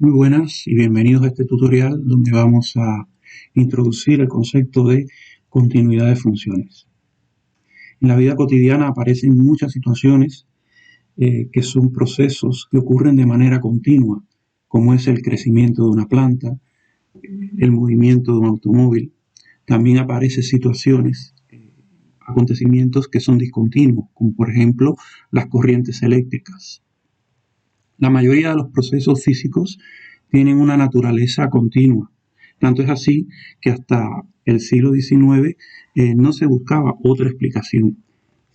Muy buenas y bienvenidos a este tutorial donde vamos a introducir el concepto de continuidad de funciones. En la vida cotidiana aparecen muchas situaciones que son procesos que ocurren de manera continua, como es el crecimiento de una planta, el movimiento de un automóvil. También aparecen situaciones, acontecimientos que son discontinuos, como por ejemplo las corrientes eléctricas. La mayoría de los procesos físicos tienen una naturaleza continua. Tanto es así que hasta el siglo XIX no se buscaba otra explicación.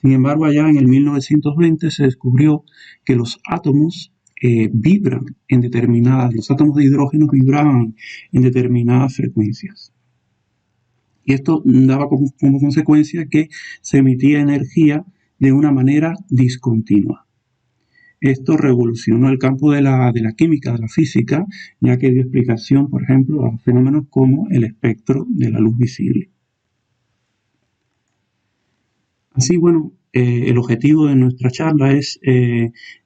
Sin embargo, allá en el 1920 se descubrió que los átomos los átomos de hidrógeno vibraban en determinadas frecuencias. Y esto daba como consecuencia que se emitía energía de una manera discontinua. Esto revolucionó el campo de la química, de la física, ya que dio explicación, por ejemplo, a fenómenos como el espectro de la luz visible. Así, bueno, el objetivo de nuestra charla es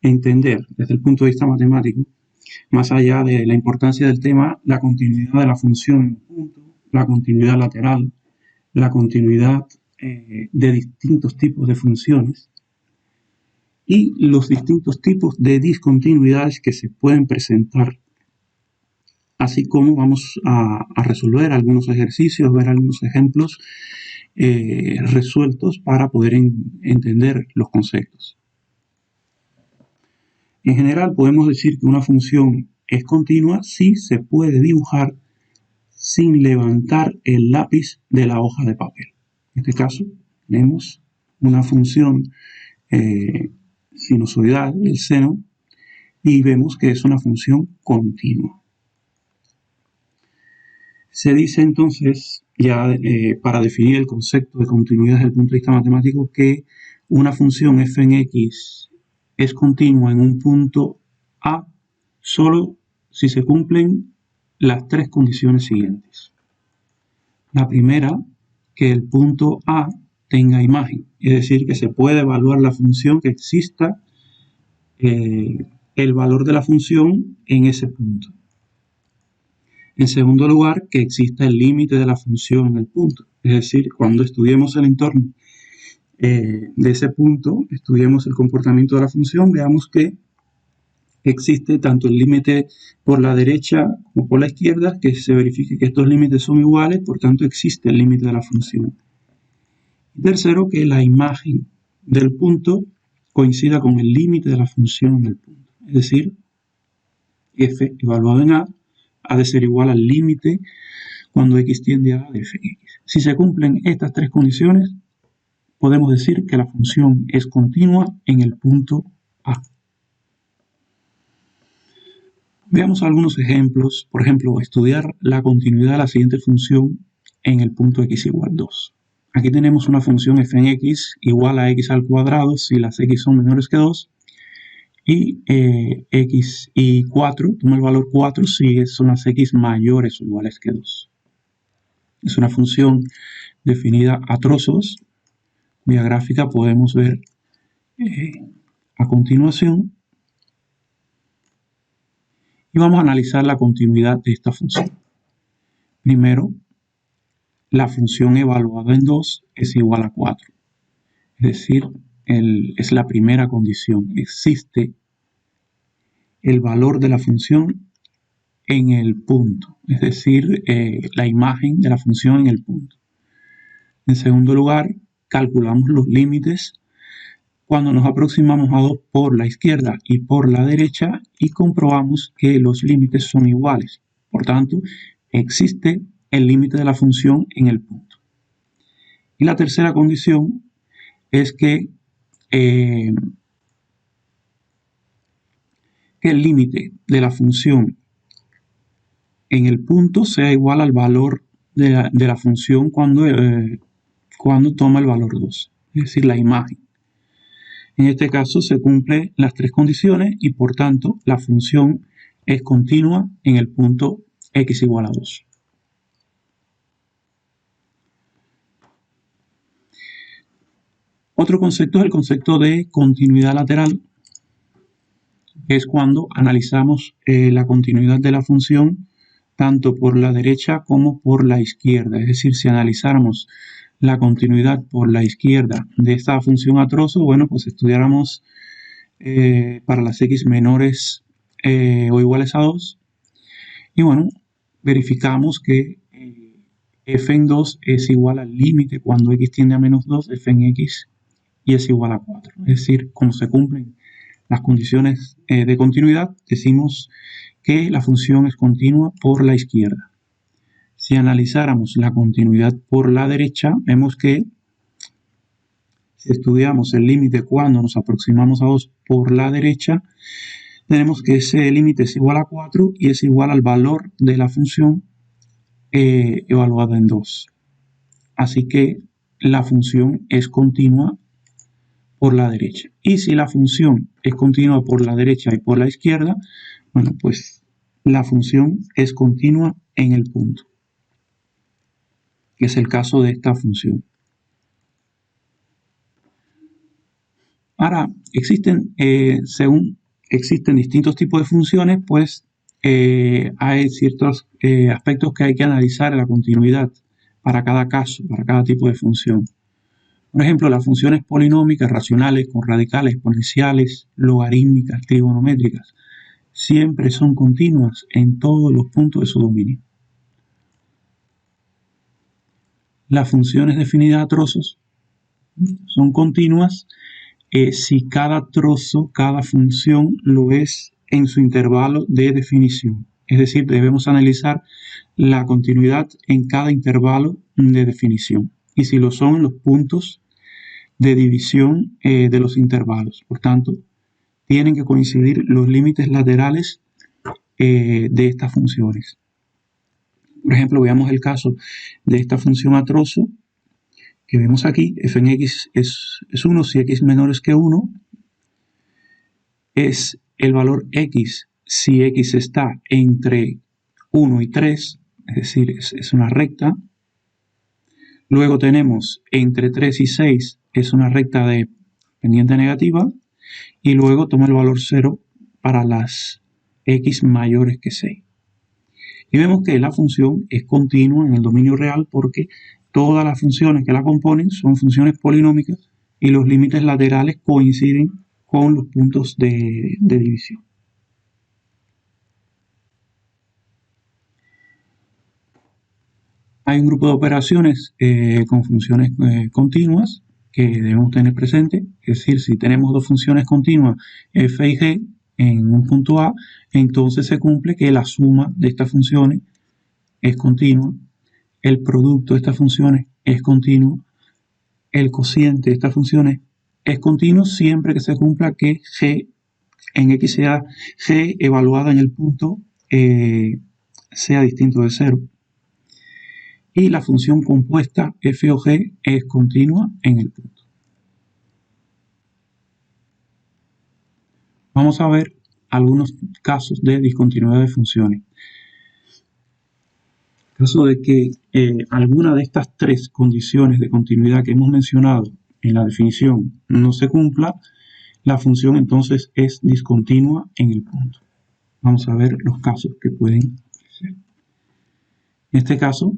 entender desde el punto de vista matemático, más allá de la importancia del tema, la continuidad de la función en un punto, la continuidad lateral, la continuidad de distintos tipos de funciones y los distintos tipos de discontinuidades que se pueden presentar, así como vamos a resolver algunos ejercicios, ver algunos ejemplos resueltos para poder entender los conceptos. En general podemos decir que una función es continua si se puede dibujar sin levantar el lápiz de la hoja de papel. En este caso tenemos una función sinusoidal del seno y vemos que es una función continua. Se dice entonces, ya para definir el concepto de continuidad desde el punto de vista matemático, que una función f en x es continua en un punto A solo si se cumplen las tres condiciones siguientes. La primera, que el punto A tenga imagen, es decir, que se puede evaluar la función, que exista el valor de la función en ese punto. En segundo lugar, que exista el límite de la función en el punto. Es decir, cuando estudiemos el entorno de ese punto, estudiemos el comportamiento de la función, veamos que existe tanto el límite por la derecha como por la izquierda, que se verifique que estos límites son iguales, por tanto existe el límite de la función. Y tercero, que la imagen del punto coincida con el límite de la función en el punto. Es decir, f evaluado en A ha de ser igual al límite cuando x tiende a de f en x. Si se cumplen estas tres condiciones, podemos decir que la función es continua en el punto A. Veamos algunos ejemplos. Por ejemplo, estudiar la continuidad de la siguiente función en el punto x igual 2. Aquí tenemos una función f en x igual a x al cuadrado si las x son menores que 2 y x y 4, toma el valor 4 si son las x mayores o iguales que 2. Es una función definida a trozos, cuya gráfica podemos ver a continuación. Y vamos a analizar la continuidad de esta función. Primero, la función evaluada en 2 es igual a 4. Es decir, es la primera condición. Existe el valor de la función en el punto, es decir, la imagen de la función en el punto. En segundo lugar, calculamos los límites cuando nos aproximamos a 2 por la izquierda y por la derecha y comprobamos que los límites son iguales. Por tanto, existe el límite de la función en el punto. Y la tercera condición es que el límite de la función en el punto sea igual al valor de la función cuando toma el valor 2, es decir, la imagen. En este caso se cumplen las tres condiciones y por tanto la función es continua en el punto x igual a 2. Otro concepto es el concepto de continuidad lateral. es cuando analizamos la continuidad de la función tanto por la derecha como por la izquierda. Es decir, si analizáramos la continuidad por la izquierda de esta función a trozo, bueno, pues estudiáramos para las x menores o iguales a 2. Y bueno, verificamos que f en 2 es igual al límite cuando x tiende a menos 2, f en x y es igual a 4. Es decir, como se cumplen las condiciones de continuidad, decimos que la función es continua por la izquierda. Si analizáramos la continuidad por la derecha, vemos que si estudiamos el límite cuando nos aproximamos a 2 por la derecha, tenemos que ese límite es igual a 4 y es igual al valor de la función evaluada en 2. Así que la función es continua por la derecha. Y si la función es continua por la derecha y por la izquierda, bueno, pues la función es continua en el punto, que es el caso de esta función. Ahora, existen distintos tipos de funciones, pues hay ciertos aspectos que hay que analizar en la continuidad para cada caso, para cada tipo de función. Por ejemplo, las funciones polinómicas racionales con radicales exponenciales, logarítmicas, trigonométricas, siempre son continuas en todos los puntos de su dominio. Las funciones definidas a trozos son continuas si cada trozo, cada función lo es en su intervalo de definición. Es decir, debemos analizar la continuidad en cada intervalo de definición. Y si lo son en los puntos de división de los intervalos. Por tanto, tienen que coincidir los límites laterales de estas funciones. Por ejemplo, veamos el caso de esta función a trozo que vemos aquí. F en x es 1 si x menor que 1. Es el valor x si x está entre 1 y 3, es decir, es una recta. Luego tenemos entre 3 y 6, es una recta de pendiente negativa. Y luego toma el valor 0 para las x mayores que 6. Y vemos que la función es continua en el dominio real porque todas las funciones que la componen son funciones polinómicas y los límites laterales coinciden con los puntos de división. Hay un grupo de operaciones con funciones continuas que debemos tener presente. Es decir, si tenemos dos funciones continuas f y g en un punto A, entonces se cumple que la suma de estas funciones es continua, el producto de estas funciones es continuo, el cociente de estas funciones es continuo siempre que se cumpla que g en x sea g evaluada en el punto sea distinto de 0. Y la función compuesta f o g es continua en el punto. Vamos a ver algunos casos de discontinuidad de funciones. En caso de que alguna de estas tres condiciones de continuidad que hemos mencionado en la definición no se cumpla, la función entonces es discontinua en el punto. Vamos a ver los casos que pueden ser. En este caso,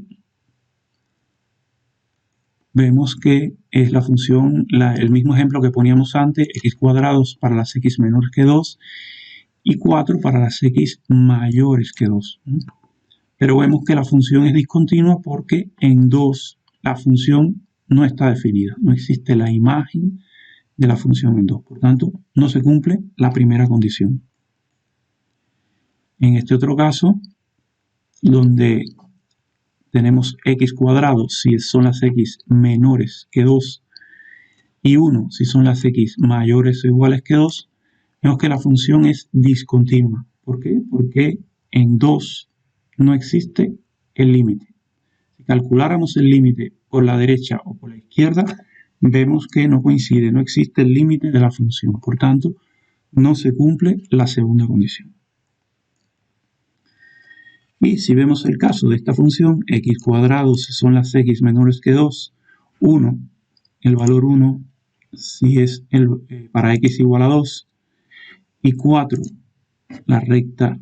vemos que es la función, el mismo ejemplo que poníamos antes, x cuadrados para las x menores que 2 y 4 para las x mayores que 2. Pero vemos que la función es discontinua porque en 2 la función no está definida, no existe la imagen de la función en 2. Por tanto, no se cumple la primera condición. En este otro caso, donde tenemos x cuadrado si son las x menores que 2 y 1 si son las x mayores o iguales que 2, vemos que la función es discontinua. ¿Por qué? Porque en 2 no existe el límite. Si calculáramos el límite por la derecha o por la izquierda, vemos que no coincide, no existe el límite de la función. Por tanto, no se cumple la segunda condición. Y si vemos el caso de esta función, x cuadrado si son las x menores que 2, 1, el valor 1 si es para x igual a 2, y 4 la recta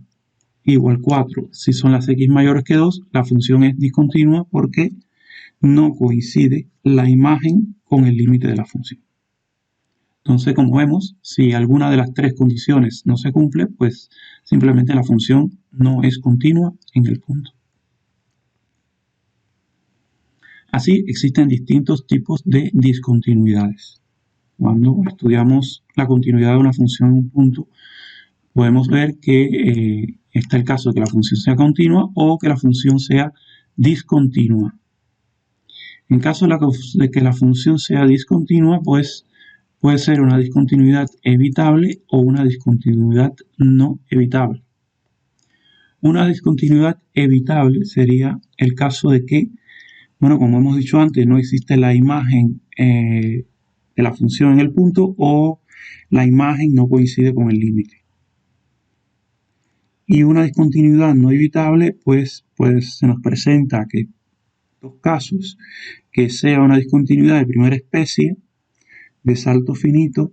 igual 4. Si son las x mayores que 2, la función es discontinua porque no coincide la imagen con el límite de la función. Entonces, como vemos, si alguna de las tres condiciones no se cumple, pues simplemente la función no es continua en el punto. Así, existen distintos tipos de discontinuidades. Cuando estudiamos la continuidad de una función en un punto, podemos ver que está el caso de que la función sea continua o que la función sea discontinua. En caso de que la función sea discontinua, pues puede ser una discontinuidad evitable o una discontinuidad no evitable. Una discontinuidad evitable sería el caso de que, bueno, como hemos dicho antes, no existe la imagen de la función en el punto o la imagen no coincide con el límite. Y una discontinuidad no evitable, pues se nos presenta que dos casos, que sea una discontinuidad de primera especie, de salto finito,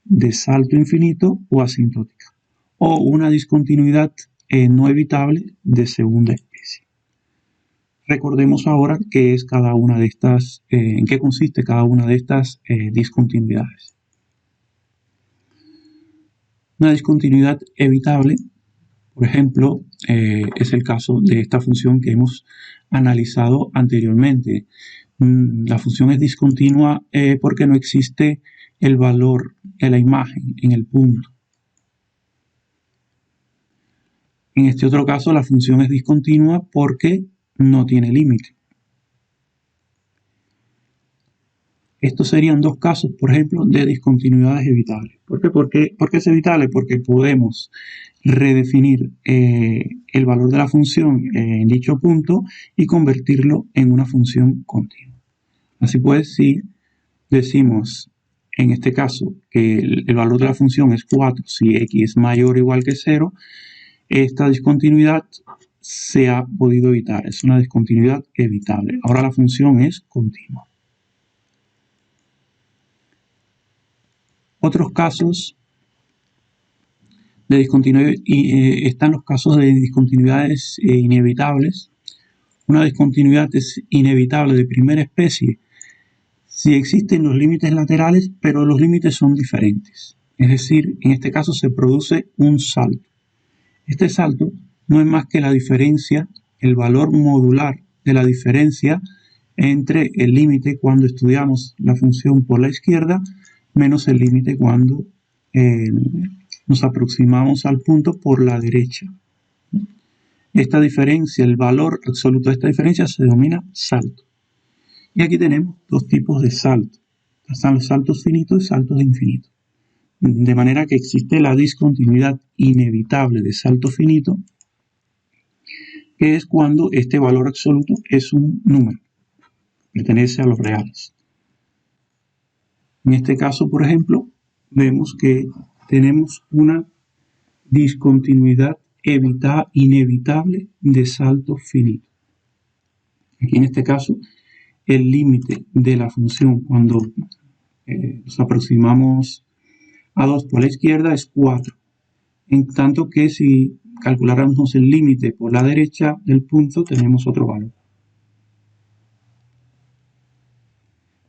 de salto infinito o asintótica, o una discontinuidad no evitable de segunda especie. Recordemos ahora qué es cada una de estas, en qué consiste cada una de estas discontinuidades. Una discontinuidad evitable, por ejemplo, es el caso de esta función que hemos analizado anteriormente. La función es discontinua porque no existe el valor de la imagen en el punto. En este otro caso, la función es discontinua porque no tiene límite. Estos serían dos casos, por ejemplo, de discontinuidades evitables. ¿Por qué es evitable? Porque podemos redefinir el valor de la función en dicho punto y convertirlo en una función continua. Así pues, si decimos en este caso que el valor de la función es 4 si x es mayor o igual que 0, esta discontinuidad se ha podido evitar, es una discontinuidad evitable. Ahora la función es continua. Otros casos de discontinuidad, están los casos de discontinuidades inevitables. Una discontinuidad es inevitable de primera especie si existen los límites laterales, pero los límites son diferentes. Es decir, en este caso se produce un salto. Este salto no es más que la diferencia, el valor modular de la diferencia entre el límite cuando estudiamos la función por la izquierda menos el límite cuando nos aproximamos al punto por la derecha. Esta diferencia, el valor absoluto de esta diferencia se denomina salto. Y aquí tenemos dos tipos de salto. Están los saltos finitos y saltos infinitos. De manera que existe la discontinuidad inevitable de salto finito, que es cuando este valor absoluto es un número, pertenece a los reales. En este caso, por ejemplo, vemos que tenemos una discontinuidad inevitable de salto finito. Aquí en este caso, el límite de la función cuando nos aproximamos a 2 por la izquierda es 4. En tanto que si calculáramos el límite por la derecha del punto, tenemos otro valor.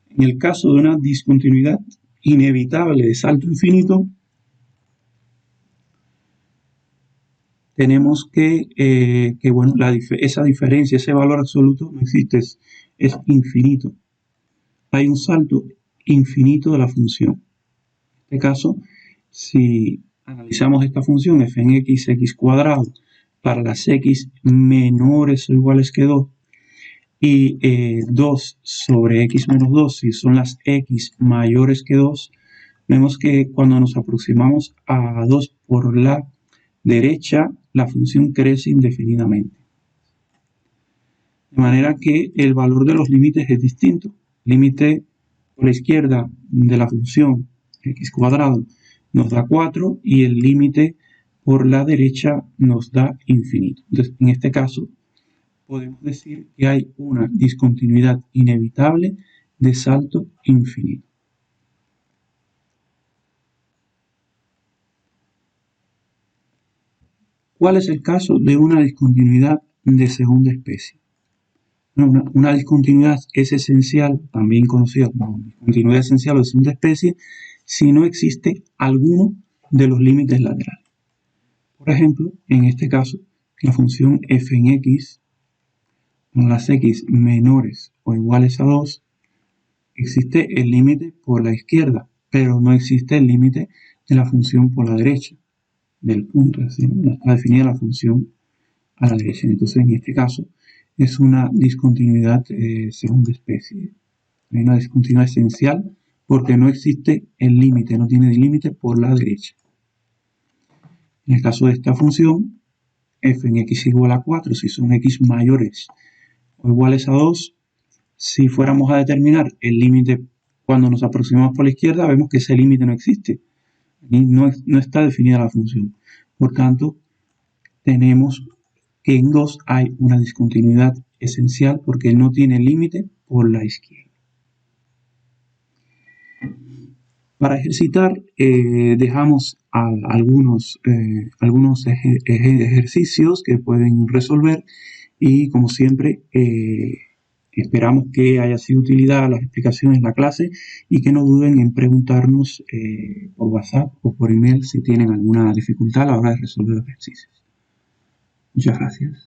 En el caso de una discontinuidad inevitable de salto infinito, tenemos que bueno, esa diferencia, ese valor absoluto no existe, es infinito. Hay un salto infinito de la función. En este caso, si analizamos esta función f en x, x cuadrado, para las x menores o iguales que 2, y 2 sobre x menos 2, si son las x mayores que 2, vemos que cuando nos aproximamos a 2 por la derecha, la función crece indefinidamente. De manera que el valor de los límites es distinto. Límite por la izquierda de la función x cuadrado nos da 4 y el límite por la derecha nos da infinito. Entonces, en este caso, podemos decir que hay una discontinuidad inevitable de salto infinito. ¿Cuál es el caso de una discontinuidad de segunda especie? Una discontinuidad es esencial, también conocida como discontinuidad esencial o de segunda especie, si no existe alguno de los límites laterales. Por ejemplo, en este caso, la función f en x con las x menores o iguales a 2, existe el límite por la izquierda, pero no existe el límite de la función por la derecha del punto, es decir, no está definida la función a la derecha. Entonces, en este caso, es una discontinuidad segunda especie. Hay una discontinuidad esencial porque no existe el límite, no tiene límite por la derecha. En el caso de esta función, f en x igual a 4, si son x mayores o iguales a 2, si fuéramos a determinar el límite cuando nos aproximamos por la izquierda, vemos que ese límite no existe. Y no está definida la función. Por tanto, tenemos que en 2 hay una discontinuidad esencial porque no tiene límite por la izquierda. Para ejercitar, dejamos algunos ejercicios que pueden resolver y, como siempre, esperamos que haya sido de utilidad las explicaciones en la clase y que no duden en preguntarnos por WhatsApp o por email si tienen alguna dificultad a la hora de resolver los ejercicios. Muchas gracias.